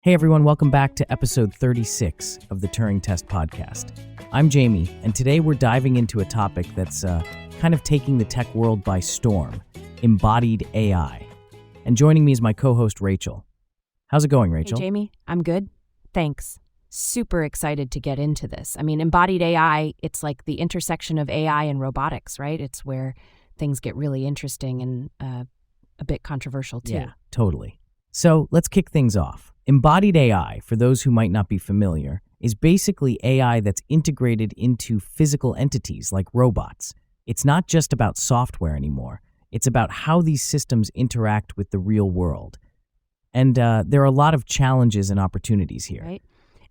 Hey everyone, welcome back to episode 36 of the Turing Test podcast. I'm Jamie, and today we're diving into a topic that's kind of taking the tech world by storm, embodied AI. And joining me is my co-host Rachel. How's it going, Rachel? Hey Jamie, I'm good. Thanks. Super excited to get into this. I mean, embodied AI, it's like the intersection of AI and robotics, right? It's where things get really interesting and a bit controversial too. Yeah, totally. So let's kick things off. Embodied AI, for those who might not be familiar, is basically AI that's integrated into physical entities like robots. It's not just about software anymore. It's about how these systems interact with the real world. And there are a lot of challenges and opportunities here. Right.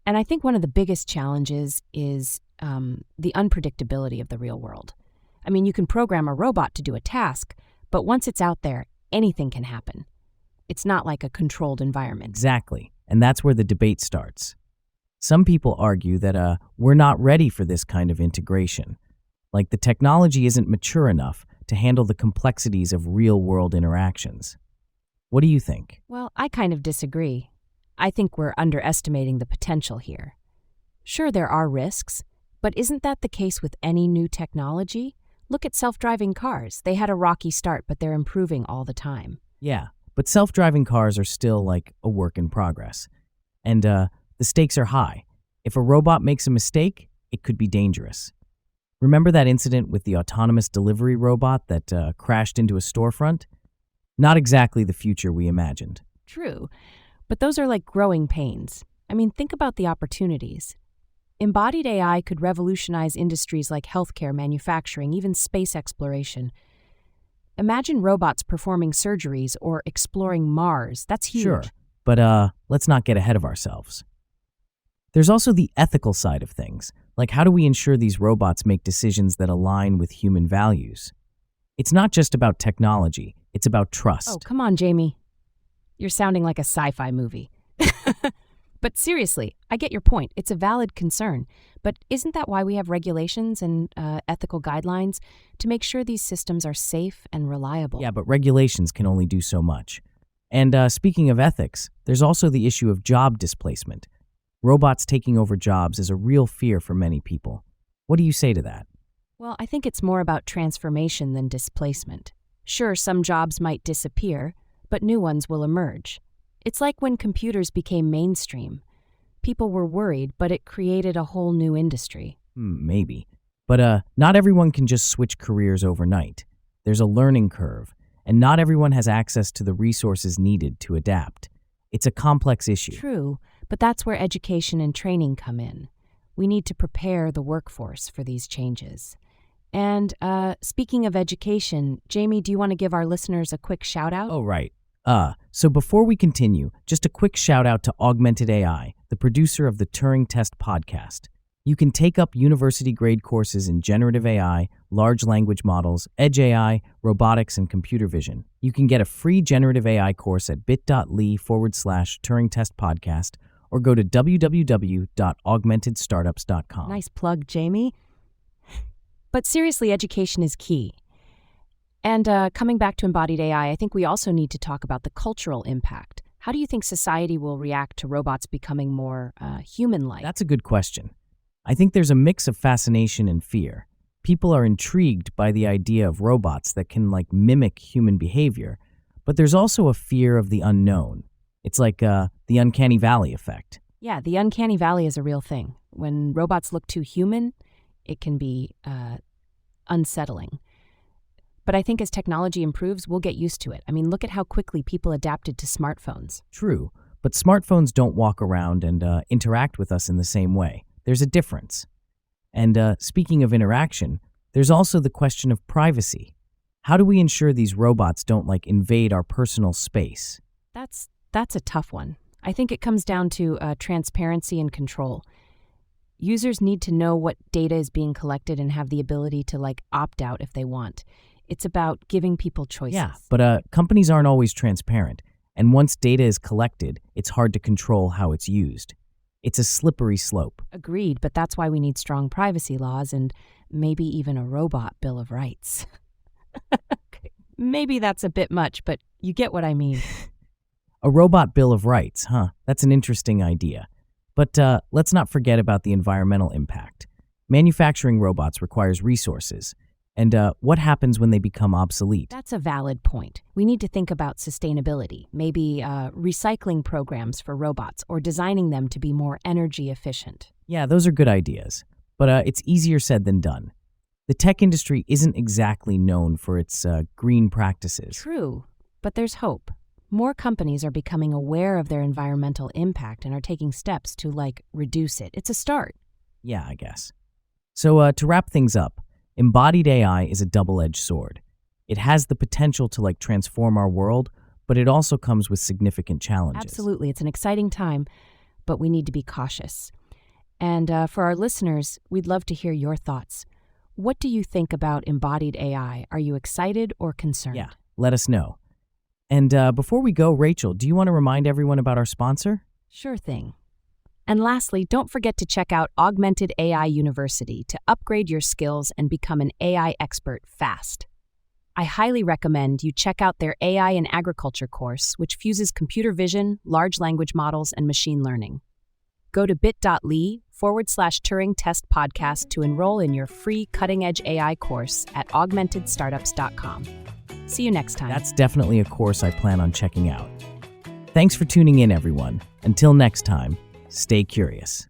And I think one of the biggest challenges is the unpredictability of the real world. I mean, you can program a robot to do a task, but once it's out there, anything can happen. It's not like a controlled environment. Exactly. And that's where the debate starts. Some people argue that we're not ready for this kind of integration. Like the technology isn't mature enough to handle the complexities of real-world interactions. What do you think? Well, I kind of disagree. I think we're underestimating the potential here. Sure, there are risks, but isn't that the case with any new technology? Look at self-driving cars. They had a rocky start, but they're improving all the time. Yeah. But self-driving cars are still like a work in progress. And the stakes are high. If a robot makes a mistake, it could be dangerous. Remember that incident with the autonomous delivery robot that crashed into a storefront? Not exactly the future we imagined. True, but those are like growing pains. I mean, think about the opportunities. Embodied AI could revolutionize industries like healthcare, manufacturing, even space exploration. Imagine robots performing surgeries or exploring Mars. That's huge. Sure, but let's not get ahead of ourselves. There's also the ethical side of things, like how do we ensure these robots make decisions that align with human values? It's not just about technology, it's about trust. Oh, come on, Jamie. You're sounding like a sci-fi movie. But seriously, I get your point. It's a valid concern. But isn't that why we have regulations and ethical guidelines to make sure these systems are safe and reliable? Yeah, but regulations can only do so much. And speaking of ethics, there's also the issue of job displacement. Robots taking over jobs is a real fear for many people. What do you say to that? Well, I think it's more about transformation than displacement. Sure, some jobs might disappear, but new ones will emerge. It's like when computers became mainstream. People were worried, but it created a whole new industry. Maybe. But not everyone can just switch careers overnight. There's a learning curve, and not everyone has access to the resources needed to adapt. It's a complex issue. True, but that's where education and training come in. We need to prepare the workforce for these changes. And speaking of education, Jamie, do you want to give our listeners a quick shout out? Oh, right. So before we continue, just a quick shout out to Augmented AI, the producer of the Turing Test podcast. You can take up university-grade courses in generative AI, large language models, edge AI, robotics, and computer vision. You can get a free generative AI course at bit.ly/Turing Test podcast or go to www.augmentedstartups.com. Nice plug, Jamie. But seriously, education is key. And coming back to embodied AI, I think we also need to talk about the cultural impact. How do you think society will react to robots becoming more human-like? That's a good question. I think there's a mix of fascination and fear. People are intrigued by the idea of robots that can mimic human behavior, but there's also a fear of the unknown. It's like the uncanny valley effect. Yeah, the uncanny valley is a real thing. When robots look too human, it can be unsettling. But I think as technology improves, we'll get used to it. I mean, look at how quickly people adapted to smartphones. True, but smartphones don't walk around and interact with us in the same way. There's a difference. And speaking of interaction, there's also the question of privacy. How do we ensure these robots don't invade our personal space? That's a tough one. I think it comes down to transparency and control. Users need to know what data is being collected and have the ability to opt out if they want. It's about giving people choices. Yeah, but companies aren't always transparent, and once data is collected, it's hard to control how it's used. It's a slippery slope. Agreed, but that's why we need strong privacy laws and maybe even a robot bill of rights. Maybe that's a bit much, but you get what I mean. A robot bill of rights, huh? That's an interesting idea. But let's not forget about the environmental impact. Manufacturing robots requires resources. And what happens when they become obsolete? That's a valid point. We need to think about sustainability, maybe recycling programs for robots or designing them to be more energy efficient. Yeah, those are good ideas. But it's easier said than done. The tech industry isn't exactly known for its green practices. True, but there's hope. More companies are becoming aware of their environmental impact and are taking steps to, reduce it. It's a start. Yeah, I guess. So to wrap things up, embodied AI is a double-edged sword. It has the potential to transform our world, but it also comes with significant challenges. Absolutely. It's an exciting time, but we need to be cautious. And for our listeners, we'd love to hear your thoughts. What do you think about embodied AI? Are you excited or concerned? Yeah, let us know. And before we go, Rachel, do you want to remind everyone about our sponsor? Sure thing. And lastly, don't forget to check out Augmented AI University to upgrade your skills and become an AI expert fast. I highly recommend you check out their AI in Agriculture course, which fuses computer vision, large language models, and machine learning. Go to bit.ly/Turing Test Podcast to enroll in your free cutting-edge AI course at augmentedstartups.com. See you next time. That's definitely a course I plan on checking out. Thanks for tuning in, everyone. Until next time, stay curious.